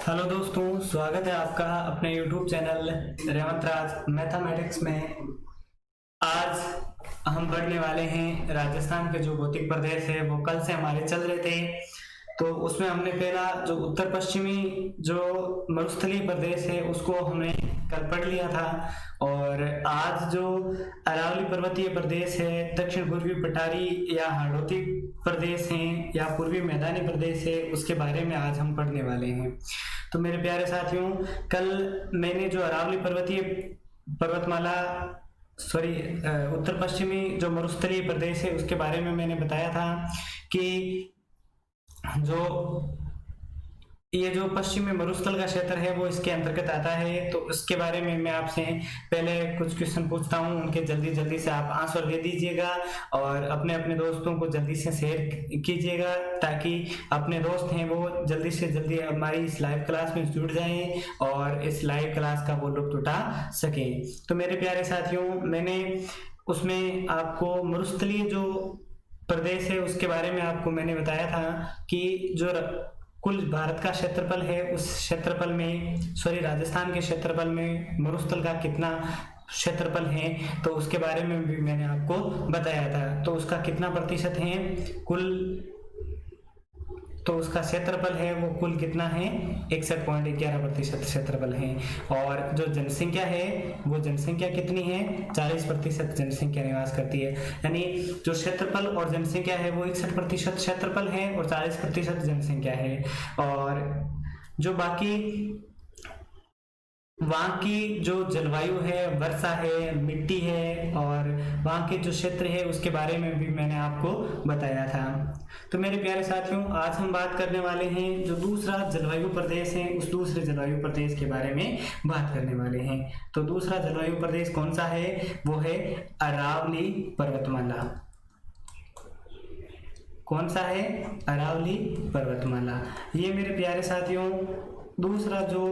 Hello दोस्तों, स्वागत है आपका अपने YouTube चैनल रेवंत राज मैथमेटिक्स में। आज हम पढ़ने वाले हैं राजस्थान के जो भौतिक प्रदेश है वो कल से हमारे चल रहे थे। तो उसमें हमने पहला जो उत्तर पश्चिमी जो मरुस्थलीय प्रदेश है उसको हमने कल पढ़ लिया था, और आज जो अरावली पर्वतीय प्रदेश है, दक्षिण पूर्वी पठारी या हाड़ौती प्रदेश हैं या पूर्वी मैदानी प्रदेश है, उसके बारे में आज हम पढ़ने वाले हैं। तो मेरे प्यारे साथियों, कल मैंने जो अरावली पर्वतीय पर्वतमाला उत्तर पश्चिमी जो मरुस्थलीय प्रदेश है उसके बारे में मैंने बताया था कि ये जो पश्चिमी मरुस्थल का क्षेत्र है वो इसके अंतर्गत आता है। तो इसके बारे में मैं आपसे पहले कुछ क्वेश्चन पूछता हूँ, उनके जल्दी से आप आंसर दे दीजिएगा और अपने अपने दोस्तों को जल्दी से शेयर कीजिएगा, ताकि अपने दोस्त हैं वो जल्दी से जल्दी हमारी इस लाइव क्लास में जुड़ जाएं और इस लाइव क्लास का वो लुत्फ उठा सकें। तो मेरे प्यारे साथियों, मैंने उसमें आपको मरुस्थलीय जो प्रदेश है उसके बारे में आपको मैंने बताया था कि जो कुल भारत का क्षेत्रफल है उस क्षेत्रफल में राजस्थान के क्षेत्रफल में मरुस्थल का कितना क्षेत्रफल है, तो उसके बारे में भी मैंने आपको बताया था। तो उसका कितना प्रतिशत है कुल, तो उसका क्षेत्रफल है वो कुल कितना है 61.11% क्षेत्रफल है। और जो जनसंख्या है वो जनसंख्या कितनी है 40% जनसंख्या निवास करती है। यानी जो क्षेत्रफल और जनसंख्या है वो 61% क्षेत्रफल है और 40% जनसंख्या है। और जो बाकी वहाँ की जो जलवायु है, वर्षा है, मिट्टी है और वहाँ के जो क्षेत्र है उसके बारे में भी मैंने आपको बताया था। तो मेरे प्यारे साथियों, आज हम बात करने वाले हैं जो दूसरा जलवायु प्रदेश है, उस दूसरे जलवायु प्रदेश के बारे में बात करने वाले हैं। तो दूसरा जलवायु प्रदेश कौन सा है? वो है अरावली पर्वतमाला। कौन सा है? अरावली पर्वतमाला। ये मेरे प्यारे साथियों दूसरा जो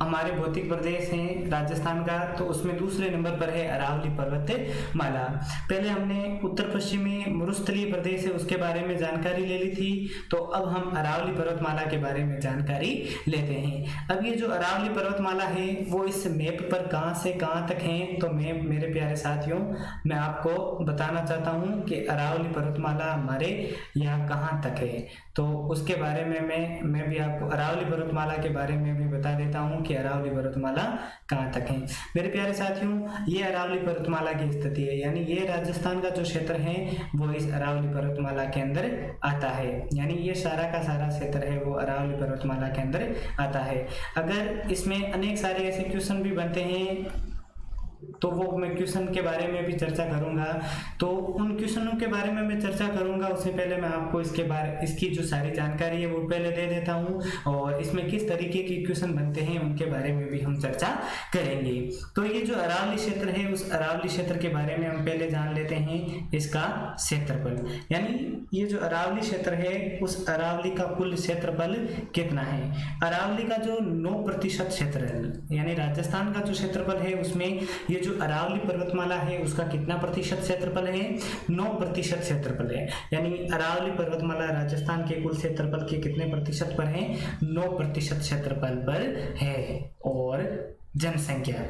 हमारे भौतिक प्रदेश है राजस्थान का, तो उसमें दूसरे नंबर पर है अरावली पर्वतमाला। पहले हमने उत्तर पश्चिमी मरुस्थलीय प्रदेश है उसके बारे में जानकारी ले ली थी, तो अब हम अरावली पर्वतमाला के बारे में जानकारी लेते हैं। अब ये जो अरावली पर्वतमाला है वो इस मैप पर कहां से कहां तक है, तो मैं मेरे प्यारे साथियों मैं आपको बताना चाहता हूं कि अरावली पर्वतमाला हमारे यहाँ कहां तक है। तो उसके बारे में मैं भी आपको अरावली पर्वतमाला के बारे में भी बता देता हूं कि अरावली पर्वतमाला कहां तक है। मेरे प्यारे साथियों, ये अरावली पर्वतमाला की स्थिति है, यानी ये राजस्थान का जो क्षेत्र है वो इस अरावली पर्वतमाला के अंदर आता है। यानी ये सारा का सारा क्षेत्र है वो अरावली पर्वतमाला के अंदर आता है। अगर इसमें अनेक सारे ऐसे क्वेश्चन भी बनते हैं तो वो मैं क्वेश्चन के बारे में भी चर्चा करूंगा। तो उन क्वेश्चनों के बारे में मैं चर्चा करूंगा, उससे पहले मैं आपको इसकी जो सारी जानकारी है वो पहले दे देता हूं, और इसमें किस तरीके के क्वेश्चन बनते हैं उनके बारे में भी हम चर्चा करेंगे। तो ये जो अरावली क्षेत्र है उस अरावली क्षेत्र के बारे में हम पहले जान लेते हैं इसका क्षेत्रफल। यानी ये जो अरावली क्षेत्र है उस अरावली का कुल क्षेत्रफल कितना है। अरावली का जो 9% क्षेत्र है, यानी राजस्थान का जो क्षेत्रफल है उसमें ये जो अरावली पर्वतमाला है उसका कितना प्रतिशत क्षेत्रफल है? 9% क्षेत्रफल है। यानी अरावली पर्वतमाला राजस्थान के कुल क्षेत्रफल के कितने प्रतिशत पर है? 9% क्षेत्रफल पर है। और जनसंख्या,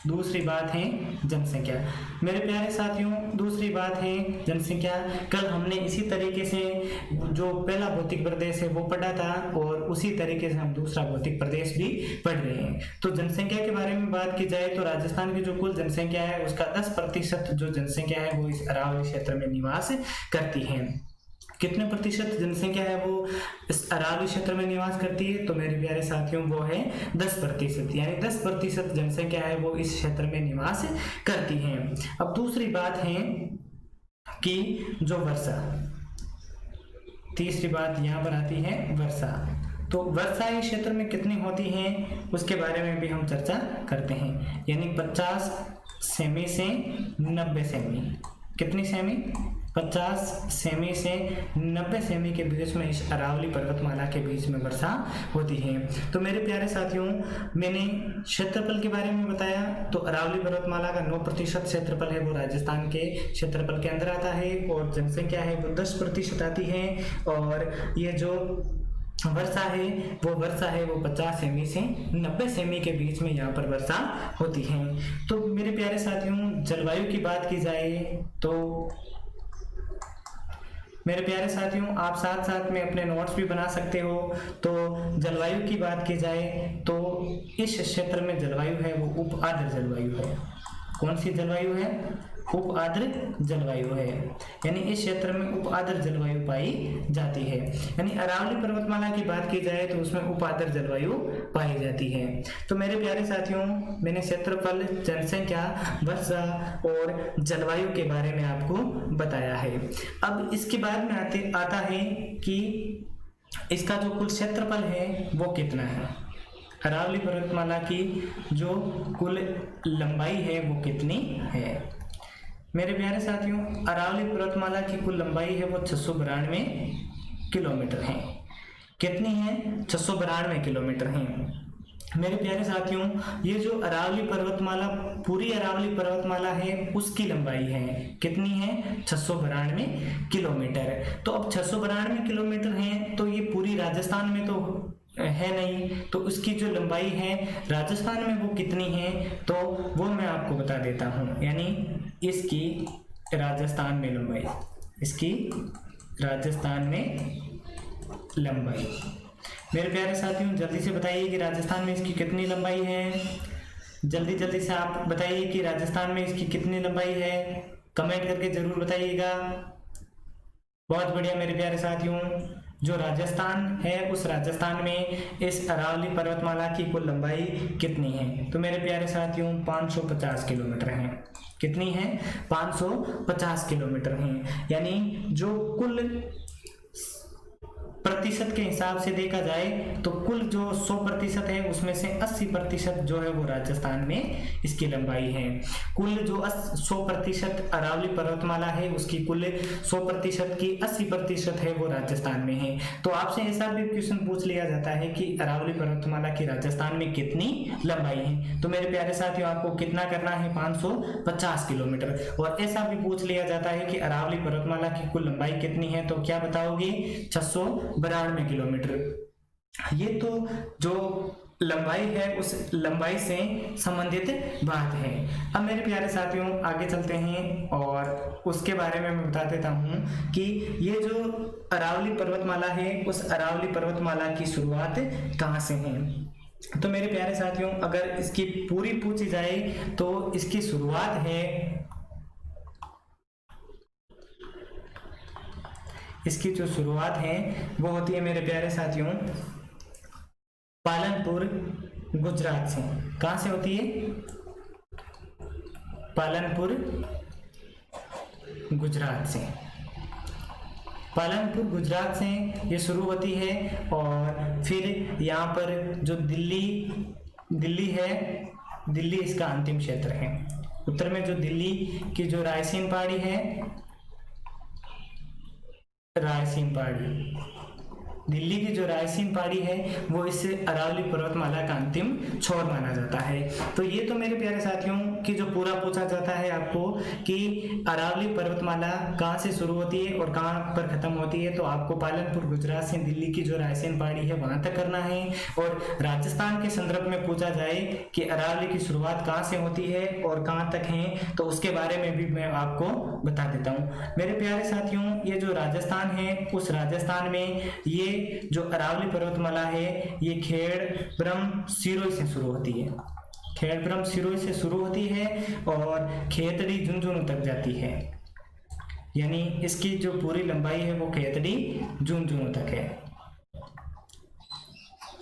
दूसरी बात है जनसंख्या। मेरे प्यारे साथियों, दूसरी बात है जनसंख्या। कल हमने इसी तरीके से जो पहला भौतिक प्रदेश है वो पढ़ा था, और उसी तरीके से हम दूसरा भौतिक प्रदेश भी पढ़ रहे हैं। तो जनसंख्या के बारे में बात की जाए तो राजस्थान की जो कुल जनसंख्या है उसका 10% जो जनसंख्या है वो इस अरावली क्षेत्र में निवास करती है। कितने प्रतिशत जनसंख्या है वो इस अरावली क्षेत्र में निवास करती है? तो मेरे प्यारे साथियों वो है 10%। यानी 10% जनसंख्या है वो इस क्षेत्र में निवास करती है। अब दूसरी बात है कि जो वर्षा, तीसरी बात यहाँ पर आती है वर्षा। तो वर्षा इस क्षेत्र में कितनी होती है उसके बारे में भी हम चर्चा करते हैं। यानी 50 सेमी से 90 सेमी। कितनी सेमी? 50 सेमी से 90 सेमी के बीच में इस अरावली पर्वतमाला के बीच में वर्षा होती है। तो मेरे प्यारे साथियों, मैंने क्षेत्रफल के बारे में बताया। तो अरावली पर्वतमाला का 9% क्षेत्रफल है वो राजस्थान के क्षेत्रफल के अंदर आता है, और जनसंख्या है वो 10% आती है। और ये जो वर्षा है वो 50 सेमी से 90 सेमी के बीच में यहाँ पर वर्षा होती है। तो मेरे प्यारे साथियों, जलवायु की बात की जाए तो मेरे प्यारे साथियों, आप साथ साथ में अपने नोट्स भी बना सकते हो। तो जलवायु की बात की जाए तो इस क्षेत्र में जलवायु है वो उप आर्द्र जलवायु है। कौन सी जलवायु है? उप आर्द्र जलवायु है, यानी इस क्षेत्र में उप आर्द्र जलवायु पाई जाती है। यानी अरावली पर्वतमाला की बात की जाए तो उसमें उप आर्द्र जलवायु पाई जाती है। तो मेरे प्यारे साथियों, मैंने क्षेत्रफल, जनसंख्या, वर्षा और जलवायु के बारे में आपको बताया है। अब इसके बाद में आता है कि इसका जो कुल क्षेत्रफल है वो कितना है। अरावली पर्वतमाला की जो कुल लंबाई है वो कितनी है? मेरे प्यारे साथियों, अरावली पर्वतमाला की कुल लंबाई है वो 692 किलोमीटर है। कितनी है? 692 किलोमीटर है। मेरे प्यारे साथियों, ये जो अरावली पर्वतमाला, पूरी अरावली पर्वतमाला है उसकी लंबाई है कितनी है? 692 किलोमीटर। तो अब 692 किलोमीटर है तो ये पूरी राजस्थान में तो है नहीं, तो उसकी जो लंबाई है राजस्थान में वो कितनी है तो वो मैं आपको बता देता हूँ। यानी इसकी राजस्थान में लंबाई, इसकी राजस्थान में लंबाई, मेरे प्यारे साथियों जल्दी से बताइए कि राजस्थान में इसकी कितनी लंबाई है। जल्दी से आप बताइए कि राजस्थान में इसकी कितनी लंबाई है, कमेंट करके जरूर बताइएगा। बहुत बढ़िया मेरे प्यारे साथियों, जो राजस्थान है उस राजस्थान में इस अरावली पर्वतमाला की कुल लंबाई कितनी है? तो मेरे प्यारे साथियों 550 किलोमीटर है। कितनी है? 550 किलोमीटर है। यानी जो कुल प्रतिशत के हिसाब से देखा जाए तो कुल जो 100% है उसमें से 80% जो है वो राजस्थान में इसकी लंबाई है। कुल जो 100% अरावली पर्वतमाला है उसकी कुल 100% की 80% है वो राजस्थान में है। तो आपसे ऐसा भी क्वेश्चन पूछ लिया जाता है कि अरावली पर्वतमाला की राजस्थान में कितनी लंबाई है, तो मेरे प्यारे साथियों आपको कितना करना है? 550 किलोमीटर। और ऐसा भी पूछ लिया जाता है कि अरावली पर्वतमाला की कुल लंबाई कितनी है, तो क्या बताओगे? 692 किलोमीटर। ये तो जो लंबाई है उस लंबाई से संबंधित बात है। अब मेरे प्यारे साथियों आगे चलते हैं और उसके बारे में मैं बता देता हूँ कि ये जो अरावली पर्वतमाला है उस अरावली पर्वतमाला की शुरुआत कहाँ से है। तो मेरे प्यारे साथियों अगर इसकी पूरी पूछी जाए तो इसकी शुरुआत है, इसकी जो शुरुआत है वो होती है मेरे प्यारे साथियों पालनपुर गुजरात से। कहां से होती है? पालनपुर गुजरात से। पालनपुर गुजरात से ये शुरू होती है और फिर यहाँ पर जो दिल्ली है, दिल्ली इसका अंतिम क्षेत्र है। उत्तर में जो दिल्ली की जो रायसीन पहाड़ी है, रायसीन पहाड़ी, दिल्ली की जो रायसीन पहाड़ी है वो इस अरावली पर्वतमाला का अंतिम छोर माना जाता है। तो ये तो मेरे प्यारे साथियों कि जो पूरा पूछा जाता है आपको कि अरावली पर्वतमाला कहाँ से शुरू होती है और कहाँ पर खत्म होती है, तो आपको पालनपुर गुजरात से दिल्ली की जो रायसीन पहाड़ी है वहां तक करना है। और राजस्थान के संदर्भ में पूछा जाए कि अरावली की शुरुआत कहाँ से होती है और कहाँ तक है, तो उसके बारे में भी मैं आपको बता देता हूँ। मेरे प्यारे साथियों ये जो राजस्थान है उस राजस्थान में ये जो अरावली पर्वतमाला है ये खेड़-ब्रह्म सिरोही से शुरू होती है। खेड़-ब्रह्म सिरोही से शुरू होती है और खेतड़ी झुंझुनू तक जाती है। यानी इसकी जो पूरी लंबाई है वो खेतड़ी झुंझुनू तक है।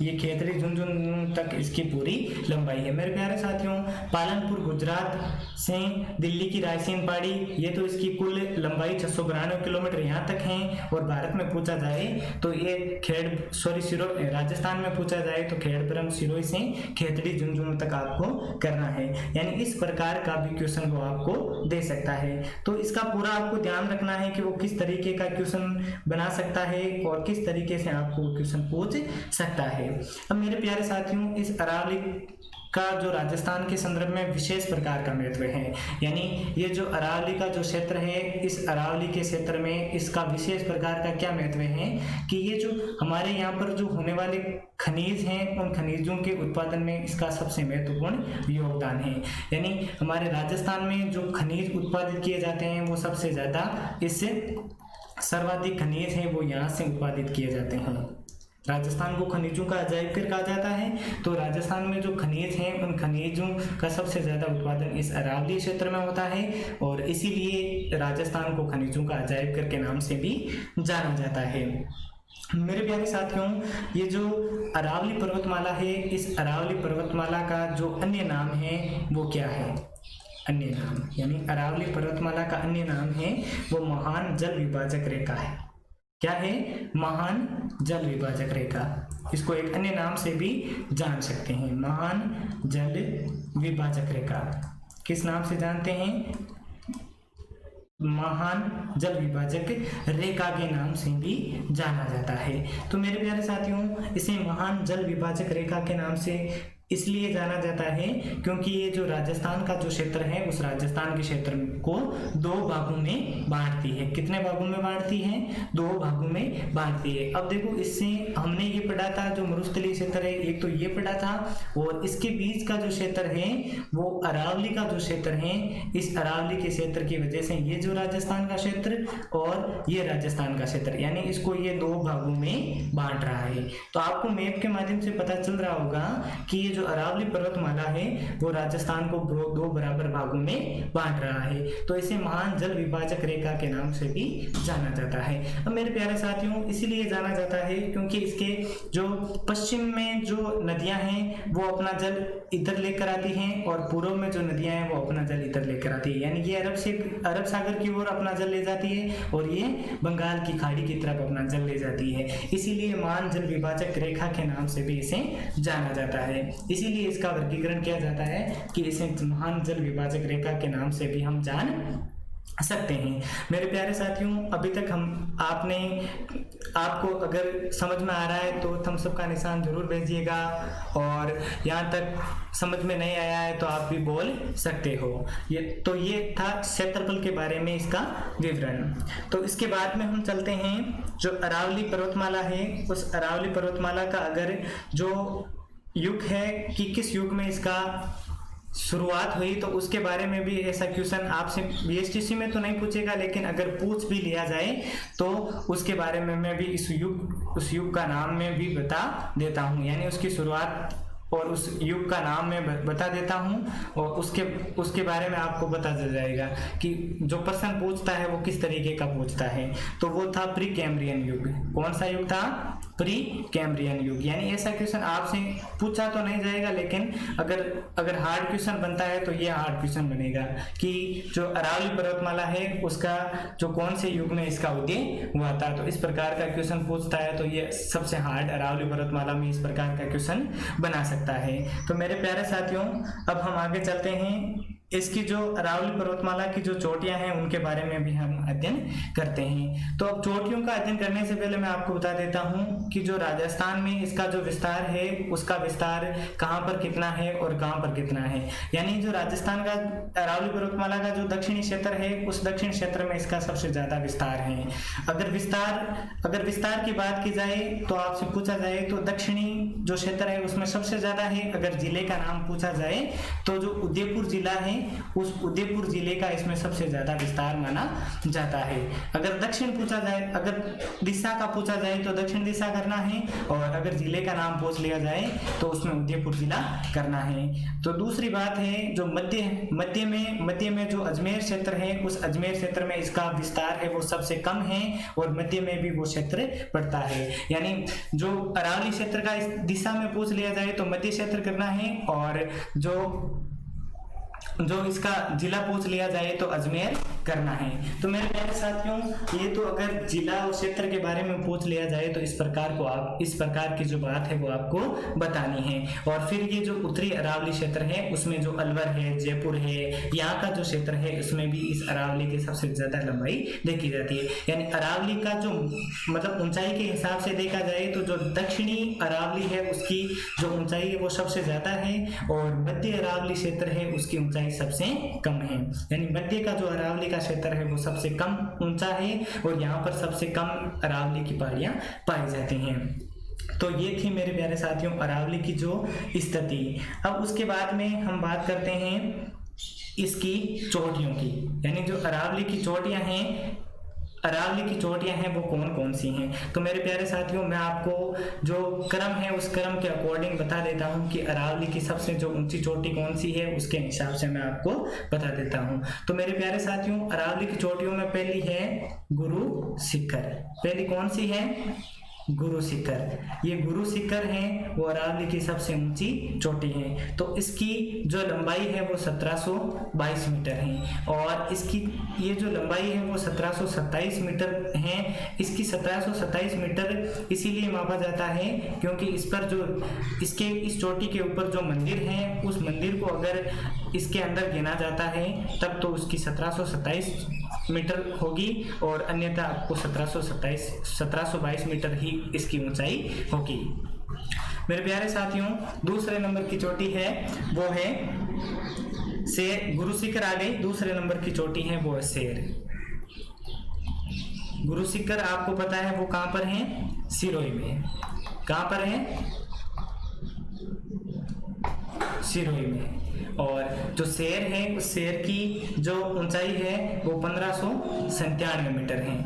ये खेतड़ी झुंझुनू तक इसकी पूरी लंबाई है। मेरे प्यारे साथियों पालनपुर गुजरात से दिल्ली की रायसीन पहाड़ी ये तो इसकी कुल लंबाई 692 किलोमीटर यहाँ तक है। और भारत में पूछा जाए तो ये सिरोही, राजस्थान में पूछा जाए तो खेड़-ब्रह्म सिरोही से खेतड़ी झुंझुनू तक आपको करना है। यानी इस प्रकार का भी क्वेश्चन वो आपको दे सकता है। तो इसका पूरा आपको ध्यान रखना है कि वो किस तरीके का क्वेश्चन बना सकता है और किस तरीके से आपको क्वेश्चन पूछ सकता है। अब मेरे प्यारे साथियों इस अरावली का जो राजस्थान के संदर्भ में विशेष प्रकार का महत्व है। यानी ये जो अरावली का जो क्षेत्र है, इस अरावली के क्षेत्र में इसका विशेष प्रकार का क्या महत्व है कि ये जो हमारे यहाँ पर जो होने वाले खनिज हैं, उन खनिजों के उत्पादन में इसका सबसे महत्वपूर्ण योगदान है। यानी हमारे राजस्थान में जो खनिज उत्पादित किए जाते हैं वो सबसे ज़्यादा, इससे सर्वाधिक खनिज हैं वो यहाँ से उत्पादित किए जाते हैं। राजस्थान को खनिजों का अजायब घर कहा जाता है, तो राजस्थान में जो खनिज हैं उन खनिजों का सबसे ज़्यादा उत्पादन इस अरावली क्षेत्र में होता है और इसीलिए राजस्थान को खनिजों का अजायब घर के नाम से भी जाना जाता है। मेरे प्यारे साथियों, ये जो अरावली पर्वतमाला है, इस अरावली पर्वतमाला का जो अन्य नाम है वो क्या है? अन्य नाम यानी अरावली पर्वतमाला का अन्य नाम है वो महान जल विभाजक रेखा है। क्या है? महान जल विभाजक रेखा। इसको एक अन्य नाम से भी जान सकते हैं, महान जल विभाजक रेखा। किस नाम से जानते हैं? महान जल विभाजक रेखा के नाम से भी जाना जाता है। तो मेरे प्यारे साथियों, इसे महान जल विभाजक रेखा के नाम से इसलिए जाना जाता है क्योंकि ये जो राजस्थान का जो क्षेत्र है उस राजस्थान के क्षेत्र को दो भागों में बांटती है। कितने भागों में बांटती है? दो भागों में बांटती है। अब देखो, इससे हमने ये पढ़ा था जो मरुस्थलीय क्षेत्र है, एक तो ये पढ़ा था, और इसके बीच का जो क्षेत्र है वो अरावली का जो क्षेत्र है, इस अरावली के क्षेत्र की वजह से ये जो राजस्थान का क्षेत्र और ये राजस्थान का क्षेत्र, यानी इसको ये दो भागों में बांट रहा है। तो आपको मैप के माध्यम से पता चल रहा होगा कि ये जो अरावली पर्वतमाला है वो राजस्थान को दो बराबर भागों में बांट रहा है, तो इसे महान जल विभाजक रेखा के नाम से भी जाना जाता है। अब मेरे प्यारे साथियों, इसीलिए जाना जाता है क्योंकि इसके जो पश्चिम में जो नदियां हैं वो अपना जल इधर लेकर आती हैं और पूर्व में जो नदियां हैं वो अपना जल इधर लेकर आती है। यानी ये अरब सागर की ओर अपना जल ले जाती है और ये बंगाल की खाड़ी की तरफ अपना जल ले जाती है। इसीलिए महान जल विभाजक रेखा के नाम से भी इसे जाना जाता है। इसीलिए इसका वर्गीकरण किया जाता है कि इसे महान जल विभाजक रेखा के नाम से भी हम जान सकते हैं। मेरे प्यारे साथियों, अभी तक आपको अगर समझ में आ रहा है तो थम्स अप का निशान जरूर भेजिएगा, और यहाँ तक समझ में नहीं आया है तो आप भी बोल सकते हो। ये था क्षेत्रफल के बारे में इसका विवरण। तो इसके बाद में हम चलते हैं जो अरावली पर्वतमाला है, उस अरावली पर्वतमाला का अगर जो युग है कि किस युग में इसका शुरुआत हुई, तो उसके बारे में भी ऐसा क्वेश्चन आपसे बीएसटीसी में तो नहीं पूछेगा, लेकिन अगर पूछ भी लिया जाए तो उसके बारे में मैं भी उस युग का नाम में भी बता देता हूँ। यानी उसकी शुरुआत और उस युग का नाम मैं बता देता हूँ और उसके बारे में आपको बता दिया जाएगा कि जो प्रश्न पूछता है वो किस तरीके का पूछता है। तो वो था प्री कैम्ब्रियन युग। कौन सा युग था? प्री कैम्ब्रियन युग। यानी ऐसा क्वेश्चन आपसे पूछा तो नहीं जाएगा, लेकिन अगर हार्ड क्वेश्चन बनता है तो ये हार्ड क्वेश्चन बनेगा कि जो अरावली पर्वतमाला है उसका जो कौन से युग में इसका उदय हुआ था। तो इस प्रकार का क्वेश्चन पूछता है तो ये सबसे हार्ड अरावली पर्वतमाला में इस प्रकार का क्वेश्चन बना सकता है। तो मेरे प्यारे साथियों, अब हम आगे चलते हैं। इसकी जो अरावली पर्वतमाला की जो चोटियां हैं उनके बारे में भी हम अध्ययन करते हैं। तो अब चोटियों का अध्ययन करने से पहले मैं आपको बता देता हूं कि जो राजस्थान में इसका जो विस्तार है उसका विस्तार कहां पर कितना है और कहां पर कितना है। यानी जो राजस्थान का अरावली पर्वतमाला का जो दक्षिणी क्षेत्र है उस दक्षिण क्षेत्र में इसका सबसे ज्यादा विस्तार है। अगर विस्तार की बात की जाए तो आपसे पूछा जाए तो दक्षिणी जो क्षेत्र है उसमें सबसे ज्यादा है। अगर जिले का नाम पूछा जाए तो जो उदयपुर जिला है उस उदयपुर जिले का इसमें सबसे ज्यादा विस्तार माना जाता है। अगर दक्षिण पूछा जाए, अगर दिशा का पूछा जाए तो दक्षिण दिशा करना है, और अगर जिले का नाम पूछ लिया जाए तो उसमें उदयपुर जिला करना है। तो दूसरी बात है जो मध्य में जो अजमेर क्षेत्र है उस अजमेर क्षेत्र में इसका विस्तार है वो सबसे कम है, और मध्य में भी वो क्षेत्र पड़ता है। यानी जो अरावली क्षेत्र का इस दिशा में पूछ लिया जाए तो मध्य क्षेत्र करना है, और जो जो इसका जिला पूछ लिया जाए तो अजमेर करना है। तो मेरे प्यारे साथियों, ये तो अगर जिला और क्षेत्र के बारे में पूछ लिया जाए तो इस प्रकार की जो बात है वो आपको बतानी है। और फिर ये जो उत्तरी अरावली क्षेत्र है उसमें जो अलवर है, जयपुर है, यहाँ का जो क्षेत्र है उसमें भी इस अरावली की सबसे ज्यादा लंबाई देखी जाती है। यानी अरावली का जो मतलब ऊंचाई के हिसाब से देखा जाए तो जो दक्षिणी अरावली है उसकी जो ऊंचाई है वो सबसे ज्यादा है, और मध्य अरावली क्षेत्र है उसकी ऊंचाई सबसे कम है। यानी मध्य का जो अरावली का क्षेत्र है वो सबसे कम ऊंचा है, और यहाँ पर सबसे कम अरावली की पहाड़ियां पाई जाती हैं। तो ये थी मेरे प्यारे साथियों अरावली की जो स्थिति। अब उसके बाद में हम बात करते हैं इसकी चोटियों की। यानी जो अरावली की चोटियां हैं वो कौन कौन सी हैं। तो मेरे प्यारे साथियों, मैं आपको जो क्रम है उस क्रम के अकॉर्डिंग बता देता हूं कि अरावली की सबसे जो ऊंची चोटी कौन सी है, उसके हिसाब से मैं आपको बता देता हूं। तो मेरे प्यारे साथियों, अरावली की चोटियों में पहली है गुरु शिखर। पहली कौन सी है? गुरु शिखर। ये गुरु शिखर है वो अरावली की सबसे ऊंची चोटी है। तो इसकी जो लंबाई है वो 1722 मीटर है, और इसकी ये जो लंबाई है वो 1727 मीटर है। इसकी 1727 मीटर इसीलिए मापा जाता है क्योंकि इस पर जो इस चोटी के ऊपर जो मंदिर है उस मंदिर को अगर इसके अंदर गिना जाता है तब तो उसकी 1727 मीटर होगी, और अन्यथा आपको 1722 मीटर ही इसकी ऊंचाई होगी। मेरे प्यारे साथियों, दूसरे नंबर की चोटी है वो है शेर। गुरु शिखर आ गई, दूसरे नंबर की चोटी है वो है शेर। गुरु शिखर आपको पता है वो कहां पर है? सिरोही में। कहां पर है? सिरोही में। और जो शेर है उस शेर की जो ऊंचाई है वो 1597 मीटर है।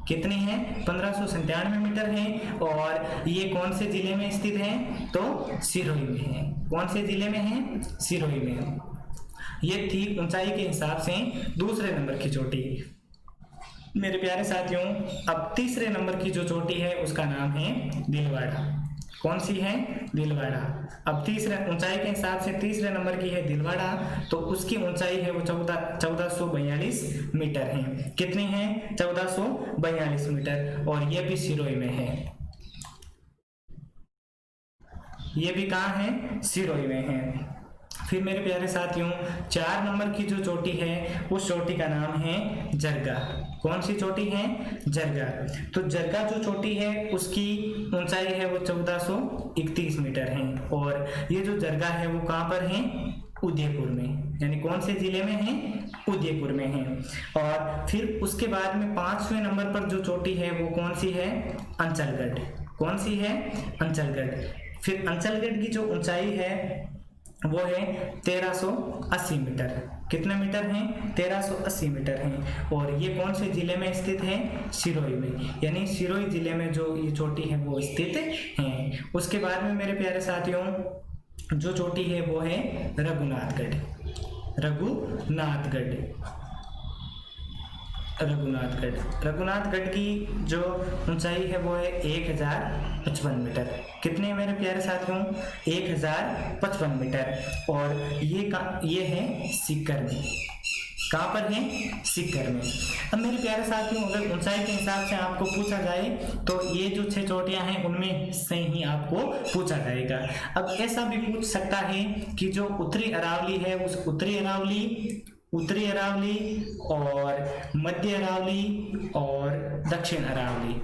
कितनी है? 1597 मीटर है। और ये कौन से जिले में स्थित है? तो सिरोही में है। कौन से जिले में है? सिरोही में। ये थी ऊंचाई के हिसाब से दूसरे नंबर की चोटी। मेरे प्यारे साथियों, अब तीसरे नंबर की जो चोटी है उसका नाम है दिलवाड़ा। कौन सी है? दिलवाड़ा। अब तीसरे ऊंचाई के हिसाब से तीसरे नंबर की है दिलवाड़ा। तो उसकी ऊंचाई है वो 1442 मीटर है। कितनी है? 1442 मीटर। और ये भी सिरोही में है। ये भी कहाँ है? सिरोही में है। फिर मेरे प्यारे साथियों, 4 नंबर की जो चोटी है उस चोटी का नाम है जरगा। कौन सी चोटी है? जरगा। तो जरगा जो चोटी है उसकी ऊंचाई है वो 1431 मीटर है। और ये जो जरगा है वो कहाँ पर है? उदयपुर में। यानी कौन से जिले में है? उदयपुर में है। और फिर उसके बाद में 5वें नंबर पर जो चोटी है वो कौन सी है? अंचलगढ़। कौन सी है? अंचलगढ़। फिर अंचलगढ़ की जो ऊंचाई है वो है 1380 मीटर। कितने मीटर हैं? 1380 मीटर हैं। और ये कौन से जिले में स्थित है? सिरोही में। यानी सिरोही जिले में जो ये चोटी है वो स्थित है। उसके बाद में मेरे प्यारे साथियों जो चोटी है वो है रघुनाथगढ़। रघुनाथगढ़ की जो ऊंचाई है वो है 1055 मीटर। कितने मेरे प्यारे साथियों? 1055 मीटर। और ये है सीकर में। कहाँ पर है? सीकर में। अब मेरे प्यारे साथियों, अगर ऊंचाई के हिसाब से आपको पूछा जाए तो ये जो 6 चोटियां हैं उनमें से ही आपको पूछा जाएगा। अब ऐसा भी पूछ सकता है कि जो उत्तरी अरावली है उस उत्तरी अरावली और मध्य अरावली और दक्षिण अरावली।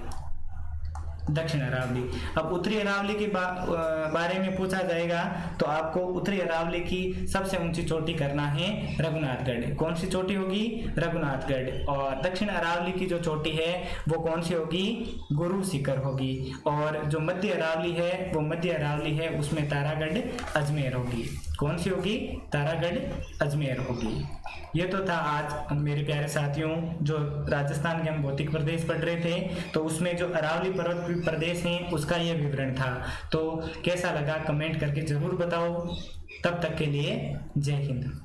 अब उत्तरी अरावली के बारे में पूछा जाएगा तो आपको उत्तरी अरावली की सबसे ऊंची चोटी करना है रघुनाथगढ़। कौन सी चोटी होगी? रघुनाथगढ़। और दक्षिण अरावली की जो चोटी है वो कौन सी होगी? गुरु शिखर होगी। और जो मध्य अरावली है वो मध्य अरावली है, उसमें तारागढ़ अजमेर होगी। कौन सी होगी? तारागढ़ अजमेर होगी। ये तो था आज मेरे प्यारे साथियों जो राजस्थान के हम भौतिक प्रदेश पढ़ रहे थे, तो उसमें जो अरावली पर्वत प्रदेश है उसका ये विवरण था। तो कैसा लगा कमेंट करके जरूर बताओ। तब तक के लिए जय हिंद।